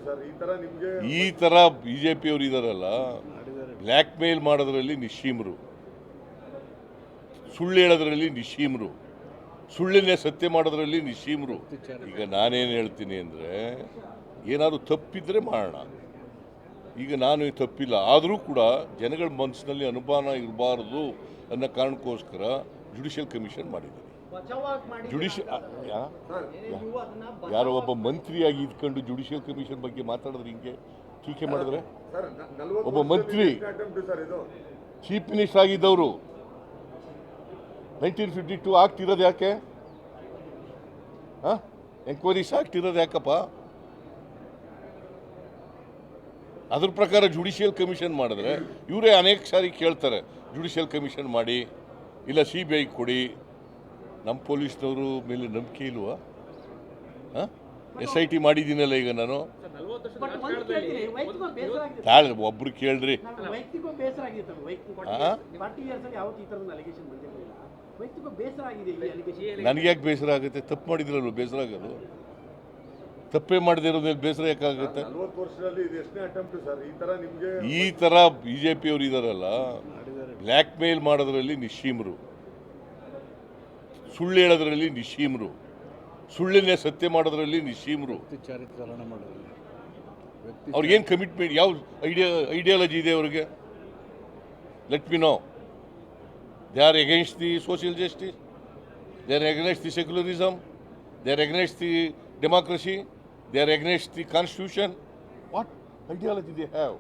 Sir ಈ ತರ ನಿಮಗೆ ಈ ಥರ ಬಿ ಜೆ ಪಿಯವರು ಇದ್ದಾರಲ್ಲ, ಬ್ಲ್ಯಾಕ್ ಮೇಲ್ ಮಾಡೋದ್ರಲ್ಲಿ ನಿಶ್ಚೀಮರು, ಸುಳ್ಳು ಹೇಳೋದ್ರಲ್ಲಿ ನಿಶ್ಚೀಮರು, ಸುಳ್ಳಿನೇ ಸತ್ಯ ಮಾಡೋದ್ರಲ್ಲಿ ನಿಶ್ಚೀಮರು. ಈಗ ನಾನೇನು ಹೇಳ್ತೀನಿ ಅಂದರೆ, ಏನಾದರೂ ತಪ್ಪಿದ್ರೆ ಮಾಡೋಣ. ಈಗ ನಾನು ತಪ್ಪಿಲ್ಲ, ಆದರೂ ಕೂಡ ಜನಗಳ ಮನಸ್ಸಿನಲ್ಲಿ ಅನುಮಾನ ಇರಬಾರ್ದು ಅನ್ನೋ ಕಾರಣಕ್ಕೋಸ್ಕರ ಜುಡಿಷಿಯಲ್ ಕಮಿಷನ್ ಮಾಡಿದ್ದೀನಿ. ಯಾರೋ ಒಬ್ಬ ಮಂತ್ರಿಯಾಗಿ ಇದ್ಕೊಂಡು ಜುಡಿಷಿಯಲ್ ಕಮಿಷನ್ ಬಗ್ಗೆ ಮಾತಾಡಿದ್ರೆ ಹಿಂಗೆ ಟೀಕೆ ಮಾಡಿದ್ರೆ, ಒಬ್ಬ ಮಂತ್ರಿ ಚೀಫ್ ಮಿನಿಸ್ಟರ್ ಆಗಿದ್ದವರು 1952 ಆಗ್ತಿರೋದು ಯಾಕೆ? ಎಂಕ್ವೈರೀಸ್ ಆಗ್ತಿರೋದು ಯಾಕಪ್ಪ? ಅದ್ರ ಪ್ರಕಾರ ಜುಡಿಷಿಯಲ್ ಕಮಿಷನ್ ಮಾಡಿದ್ರೆ ಇವರೇ ಅನೇಕ ಸಾರಿ ಕೇಳ್ತಾರೆ, ಜುಡಿಷಿಯಲ್ ಕಮಿಷನ್ ಮಾಡಿ, ಇಲ್ಲ CBI ಕೊಡಿ. ನಮ್ಮ ಪೊಲೀಸ್ನವರು ಮೇಲೆ ನಂಬಿಕೆ ಇಲ್ವಾ? SIT ಮಾಡಿದ್ದೀನಲ್ಲ ಈಗ ನಾನು. ತಾಳೆ ಒಬ್ರು ಕೇಳ್ರಿ. ನನಗೆ ಯಾಕೆ ಬೇಸರ ಆಗುತ್ತೆ? ತಪ್ಪು ಮಾಡಿದ್ರಲ್ವ ಬೇಸರ ಆಗೋದು? ತಪ್ಪೇ ಮಾಡದೇ ಇರೋದ್ರಲ್ಲಿ ಬೇಸರ ಯಾಕಾಗುತ್ತೆ? ಈ ಥರ ಬಿ ಜೆ ಪಿಯವರು ಇದ್ದಾರಲ್ಲ, ಬ್ಲ್ಯಾಕ್ ಮೇಲ್ ಮಾಡೋದ್ರಲ್ಲಿ ನಿಶ್ಚೀಮರು, ಸುಳ್ಳು ಹೇಳೋದ್ರಲ್ಲಿ ನಿಶ್ಚೀಮರು, ಸುಳ್ಳಿನೇ ಸತ್ಯ ಮಾಡೋದ್ರಲ್ಲಿ ನಿಶ್ಚೀಮರು. ಅವ್ರಿಗೇನು ಕಮಿಟ್ಮೆಂಟ್, ಯಾವ ಐಡಿಯಾಲಜಿ ಇದೆ ಅವ್ರಿಗೆ? Let me no. They are against the social justice, they are against the secularism, they are against the democracy, they are against the constitution. What ideology they have?